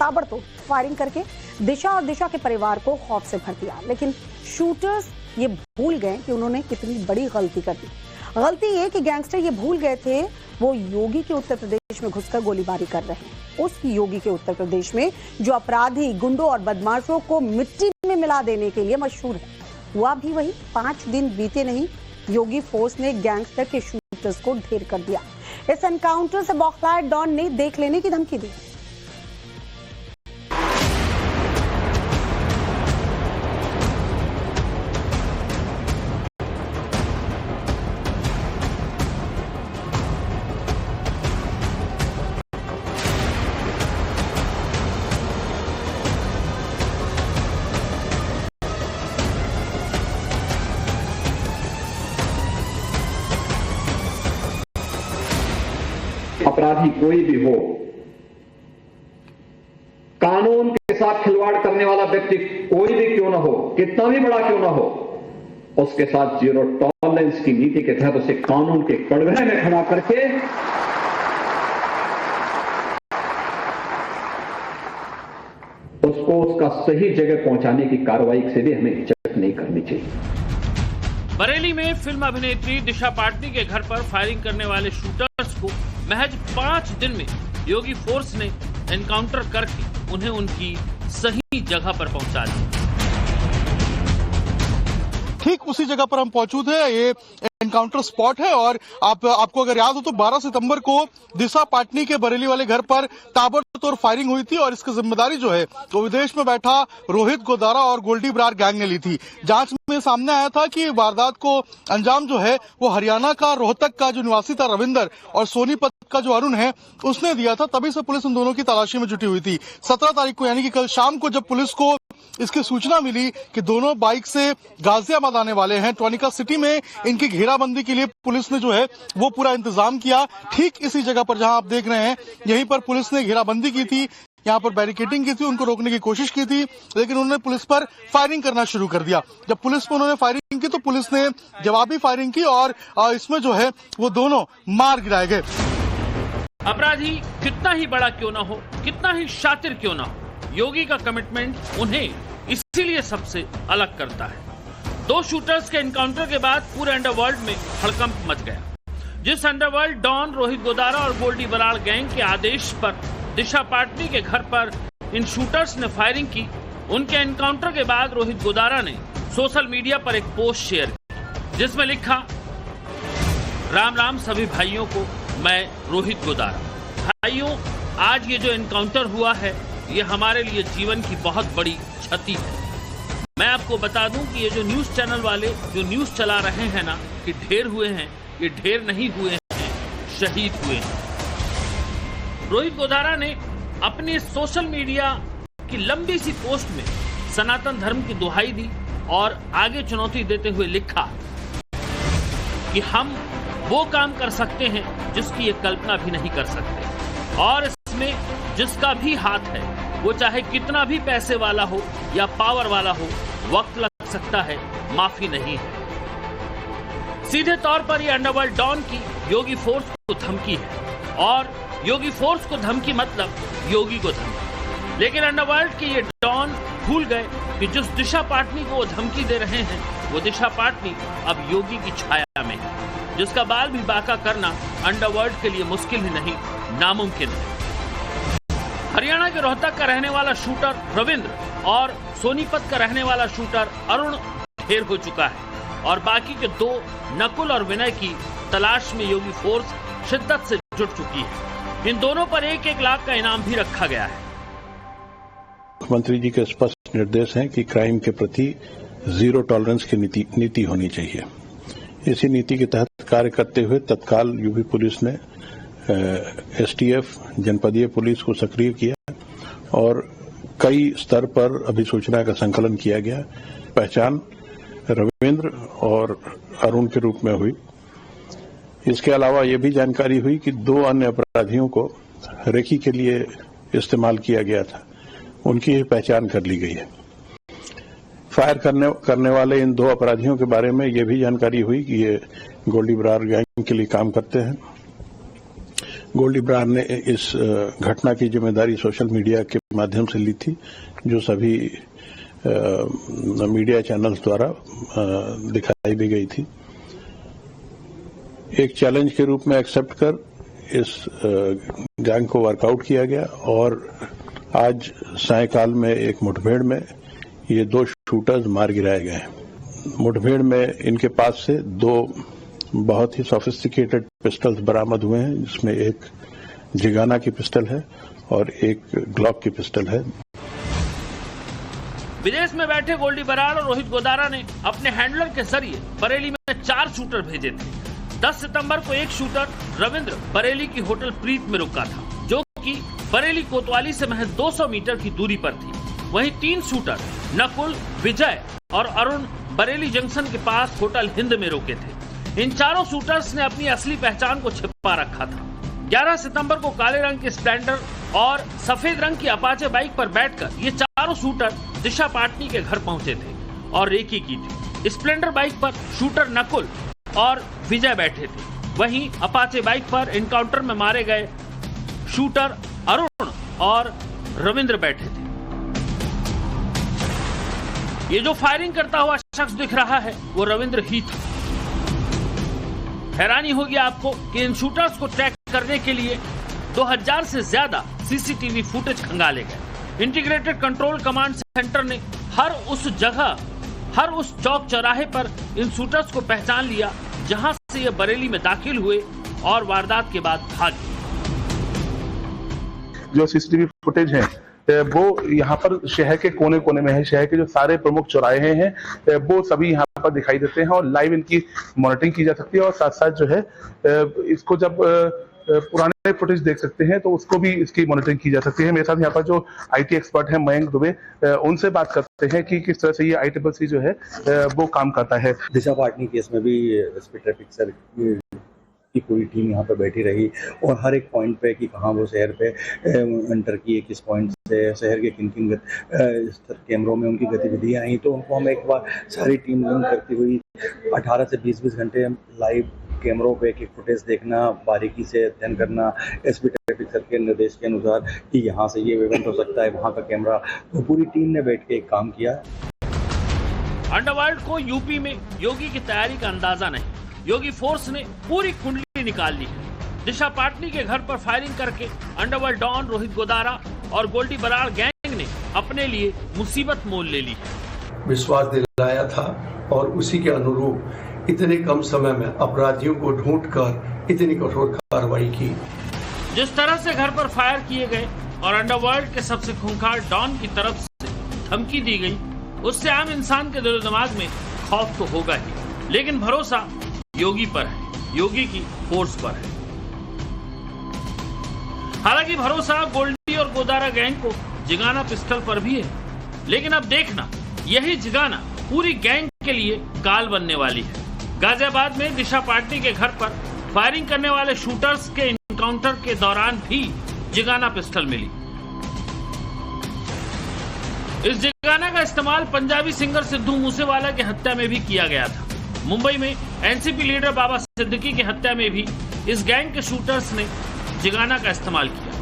ताबड़तोड़ फायरिंग करके दिशा और दिशा के परिवार को खौफ से भर दिया। लेकिन शूटर्स ये भूल गए कि उन्होंने कितनी बड़ी गलती कर दी। गलती ये कि गैंगस्टर ये भूल गए थे वो योगी के उत्तर प्रदेश में घुसकर गोलीबारी कर रहे हैं। उस योगी के उत्तर प्रदेश में जो अपराधी, गुंडों और बदमाशों को मिट्टी में मिला देने के लिए मशहूर है। हुआ भी वही, 5 दिन बीते नहीं, योगी फोर्स ने गैंगस्टर के शूटर्स को ढेर कर दिया। इस एनकाउंटर से बौखलाए डॉन ने देख लेने की धमकी दी। अपराधी कोई भी हो, कानून के साथ खिलवाड़ करने वाला व्यक्ति कोई भी क्यों ना हो, कितना भी बड़ा क्यों ना हो, उसके साथ जीरो टॉलरेंस की नीति के तहत उसे कानून के कड़वे में खड़ा करके उसको उसका सही जगह पहुंचाने की कार्रवाई से भी हमें हिचक नहीं करनी चाहिए। बरेली में फिल्म अभिनेत्री दिशा पाटनी के घर पर फायरिंग करने वाले शूटर्स को महज 5 दिन में योगी फोर्स ने एनकाउंटर करके उन्हें उनकी सही जगह पर पहुंचा दिया। ठीक उसी जगह पर हम मौजूद है। ये एनकाउंटर स्पॉट है और आपको अगर याद हो तो 12 सितंबर को दिशा पाटनी के बरेली वाले घर पर ताबड़तोड़ फायरिंग हुई थी और इसकी जिम्मेदारी जो है वो विदेश में बैठा रोहित गोदारा और गोल्डी बरार गैंग ने ली थी। जांच में सामने आया था कि वारदात को अंजाम जो है वो हरियाणा का रोहतक का जो निवासी था रविंदर और सोनीपत का जो अरुण है उसने दिया था। तभी से पुलिस उन दोनों की तलाशी में जुटी हुई थी। 17 तारीख को यानी कि कल शाम को जब पुलिस को इसकी सूचना मिली कि दोनों बाइक से गाजियाबाद आने वाले हैं, ट्वानिका सिटी में इनकी घेराबंदी के लिए पुलिस ने जो है वो पूरा इंतजाम किया। ठीक इसी जगह पर जहां आप देख रहे हैं यहीं पर पुलिस ने घेराबंदी की थी, यहाँ पर बैरिकेडिंग की थी, उनको रोकने की कोशिश की थी, लेकिन उन्होंने पुलिस पर फायरिंग करना शुरू कर दिया। जब पुलिस पर उन्होंने फायरिंग की तो पुलिस ने जवाबी फायरिंग की और इसमें जो है वो दोनों मार गिराए गए। अपराधी कितना ही बड़ा क्यों ना हो, कितना ही शातिर क्यों ना हो, योगी का कमिटमेंट उन्हें इसीलिए सबसे अलग करता है। 2 शूटर्स के एनकाउंटर के बाद पूरे अंडरवर्ल्ड में हड़कंप मच गया। जिस अंडरवर्ल्ड डॉन रोहित गोदारा और गोल्डी बराड़ गैंग के आदेश पर दिशा पाटनी के घर पर इन शूटर्स ने फायरिंग की, उनके एनकाउंटर के बाद रोहित गोदारा ने सोशल मीडिया पर एक पोस्ट शेयर की जिसमें लिखा, राम राम सभी भाइयों को, मैं रोहित गोदारा। भाइयों, आज ये जो एनकाउंटर हुआ है ये हमारे लिए जीवन की बहुत बड़ी क्षति है। मैं आपको बता दूं कि ये जो न्यूज चैनल वाले जो न्यूज चला रहे हैं ना कि ढेर हुए हैं, ये ढेर नहीं हुए हैं, शहीद हुए हैं। रोहित गोदारा ने अपने सोशल मीडिया की लंबी सी पोस्ट में सनातन धर्म की दुहाई दी और आगे चुनौती देते हुए लिखा कि हम वो काम कर सकते हैं जिसकी ये कल्पना भी नहीं कर सकते, और इसमें जिसका भी हाथ है वो चाहे कितना भी पैसे वाला हो या पावर वाला हो, वक्त लग सकता है, माफी नहीं है। सीधे तौर पर ये अंडरवर्ल्ड डॉन की योगी फोर्स को धमकी है और योगी फोर्स को धमकी मतलब योगी को धमकी। लेकिन अंडरवर्ल्ड के ये डॉन भूल गए कि जिस दिशा पाटनी को वो धमकी दे रहे हैं वो दिशा पाटनी अब योगी की छाया में है, जिसका बाल भी बाका करना अंडरवर्ल्ड के लिए मुश्किल ही नहीं, नामुमकिन है। हरियाणा के रोहतक का रहने वाला शूटर रविंद्र और सोनीपत का रहने वाला शूटर अरुण ढेर हो चुका है और बाकी के 2 नकुल और विनय की तलाश में योगी फोर्स शिद्दत से जुट चुकी है। इन दोनों पर 1-1 लाख का इनाम भी रखा गया है। मुख्यमंत्री जी के स्पष्ट निर्देश हैं कि क्राइम के प्रति जीरो टॉलरेंस की नीति होनी चाहिए। इसी नीति के तहत कार्य करते हुए तत्काल यूपी पुलिस ने एसटीएफ जनपदीय पुलिस को सक्रिय किया और कई स्तर पर अभिसूचना का संकलन किया गया। पहचान रविंद्र और अरुण के रूप में हुई। इसके अलावा ये भी जानकारी हुई कि 2 अन्य अपराधियों को रेकी के लिए इस्तेमाल किया गया था, उनकी पहचान कर ली गई है। फायर करने वाले इन 2 अपराधियों के बारे में ये भी जानकारी हुई कि ये गोल्डी बरार गैंग के लिए काम करते हैं। गोल्डी बरार ने इस घटना की जिम्मेदारी सोशल मीडिया के माध्यम से ली थी, जो सभी मीडिया चैनल्स द्वारा दिखाई भी गई थी। एक चैलेंज के रूप में एक्सेप्ट कर इस गैंग को वर्कआउट किया गया और आज सायंकाल में एक मुठभेड़ में ये 2 शूटर्स मार गिराए गए। मुठभेड़ में इनके पास से 2 बहुत ही सोफिस्टिकेटेड पिस्टल्स बरामद हुए हैं, जिसमें एक जिगाना की पिस्टल है और एक ग्लॉक की पिस्टल है। विदेश में बैठे गोल्डी बरार और रोहित गोदारा ने अपने हैंडलर के जरिए बरेली में 4 शूटर भेजे थे। 10 सितंबर को एक शूटर रविंद्र बरेली की होटल प्रीत में रुका था, जो कि बरेली कोतवाली से महज 200 मीटर की दूरी पर थी। वहीं 3 शूटर नकुल, विजय और अरुण बरेली जंक्शन के पास होटल हिंद में रुके थे। इन चारों शूटर्स ने अपनी असली पहचान को छिपा रखा था। 11 सितंबर को काले रंग की स्प्लेंडर और सफेद रंग की अपाचे बाइक पर बैठकर ये चारों शूटर दिशा पाटनी के घर पहुंचे थे और रेकी की थी। स्प्लेंडर बाइक पर शूटर नकुल और विजय बैठे थे, वहीं अपाचे बाइक पर एनकाउंटर में मारे गए शूटर अरुण और रविंद्र बैठे थे। ये जो फायरिंग करता हुआ शख्स दिख रहा है वो रविंद्र ही था। हैरानी होगी आपको कि इन शूटर्स को ट्रैक करने के लिए 2000 से ज्यादा सीसीटीवी फुटेज खंगाले गए। इंटीग्रेटेड कंट्रोल कमांड सेंटर ने हर उस जगह, हर उस चौक चौराहे पर इन शूटर्स को पहचान लिया जहां से ये बरेली में दाखिल हुए और वारदात के बाद भागे। जो सीसीटीवी फुटेज है वो यहाँ पर शहर के कोने कोने में है। शहर के जो सारे प्रमुख चौराहे हैं वो सभी यहाँ पर दिखाई देते हैं और लाइव इनकी मॉनिटरिंग की जा सकती है। और साथ साथ जो है इसको जब पुराने फुटेज देख सकते हैं तो उसको भी इसकी मॉनिटरिंग की जा सकती है। मेरे साथ यहाँ पर जो आईटी एक्सपर्ट हैं मयंक दुबे, उनसे बात करते हैं कि किस तरह से ये ICCC जो है वो काम करता है। दिशा पाटनी केस में भी एसपी ट्रैफिक सर की पूरी टीम यहाँ पे बैठी रही और हर एक पॉइंट पे कि कहाँ वो शहर पे एंटर किए, किस पॉइंट से शहर के किन किन कैमरों में उनकी गतिविधियाँ आई, तो उनको हम एक बार सारी टीम लिंक करती हुई 18 से 20 घंटे लाइव कैमरों पे एक फुटेज देखना, बारीकी से अध्ययन करना, एसपी ट्रैफिक सर के निर्देश के अनुसार कि यहाँ से ये इवेंट हो सकता है, वहाँ का कैमरा, तो पूरी टीम ने बैठ के एक काम किया। अंडरवर्ल्ड को यूपी में योगी की तैयारी का अंदाजा नहीं। योगी फोर्स ने पूरी कुंडली निकाल ली है। दिशा पाटनी के घर पर फायरिंग करके अंडरवर्ल्ड डॉन रोहित गोदारा और गोल्डी बरार गैंग ने अपने लिए मुसीबत मोल ले ली है। विश्वास दिलाया था और उसी के अनुरूप इतने कम समय में अपराधियों को ढूंढकर इतनी कठोर कार्रवाई की। जिस तरह से घर पर फायर किए गए और अंडरवर्ल्ड के सबसे खूंखार डॉन की तरफ से धमकी दी गई, उससे आम इंसान के दिल दिमाग में खौफ तो होगा ही, लेकिन भरोसा योगी पर है, योगी की फोर्स पर है। हालांकि भरोसा गोल्डी और गोदारा गैंग को जिगाना पिस्टल पर भी है, लेकिन अब देखना यही जिगाना पूरी गैंग के लिए काल बनने वाली है। गाजियाबाद में दिशा पाटनी के घर पर फायरिंग करने वाले शूटर्स के एनकाउंटर के दौरान भी जिगाना पिस्टल मिली। इस जिगाना का इस्तेमाल पंजाबी सिंगर सिद्धू मूसेवाला की हत्या में भी किया गया था। मुंबई में एनसीपी लीडर बाबा सिद्दीकी की हत्या में भी इस गैंग के शूटर्स ने जिगाना का इस्तेमाल किया।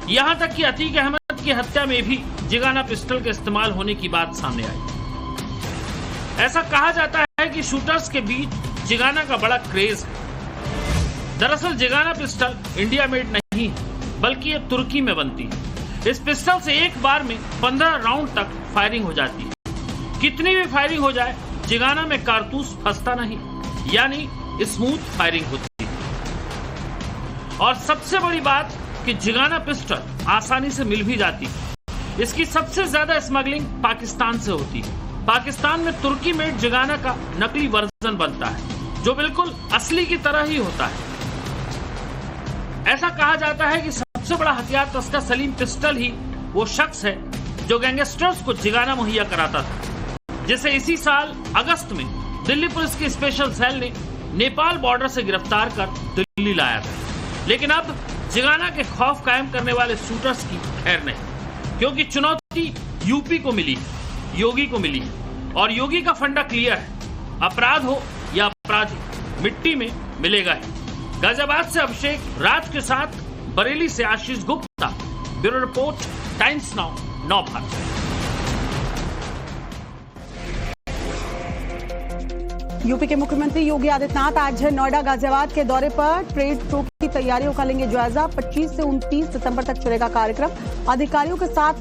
यहां तक कि अतीक अहमद की हत्या में भी जिगाना पिस्टल के इस्तेमाल होने की बात सामने आई। ऐसा कहा जाता है कि शूटर्स के बीच जिगाना का बड़ा क्रेज है। दरअसल जिगाना पिस्टल इंडिया मेड नहीं है, बल्कि ये तुर्की में बनती है। इस पिस्टल से एक बार में 15 राउंड तक फायरिंग हो जाती है। कितनी भी फायरिंग हो जाए, जिगाना में कारतूस फंसता नहीं, यानी स्मूथ फायरिंग होती है। और सबसे बड़ी बात कि जिगाना पिस्टल आसानी से मिल भी जाती है। इसकी सबसे ज्यादा स्मगलिंग पाकिस्तान से होती है। पाकिस्तान में तुर्की मेड जिगाना का नकली वर्जन बनता है, जो बिल्कुल असली की तरह ही होता है। ऐसा कहा जाता है कि सबसे बड़ा हथियार तस्कर सलीम पिस्टल ही वो शख्स है जो गैंगस्टर्स को जिगाना मुहैया कराता था, जिसे इसी साल अगस्त में दिल्ली पुलिस की स्पेशल सेल ने नेपाल बॉर्डर से गिरफ्तार कर दिल्ली लाया था। लेकिन अब जिगाना के खौफ कायम करने वाले शूटर्स की खैर नहीं, क्योंकि चुनौती यूपी को मिली, योगी को मिली और योगी का फंडा क्लियर है, अपराध हो या अपराधी मिट्टी में मिलेगा ही। गाजियाबाद से अभिषेक राज के साथ बरेली से Ashish Gupta, bureau report, Times Now, Navbharat. UP के मुख्यमंत्री योगी आदित्यनाथ आज नोएडा गाजियाबाद के दौरे पर ट्रेड शो की तैयारियों का लेंगे जायजा। 25 से 29 सितंबर तक चलेगा कार्यक्रम। अधिकारियों के साथ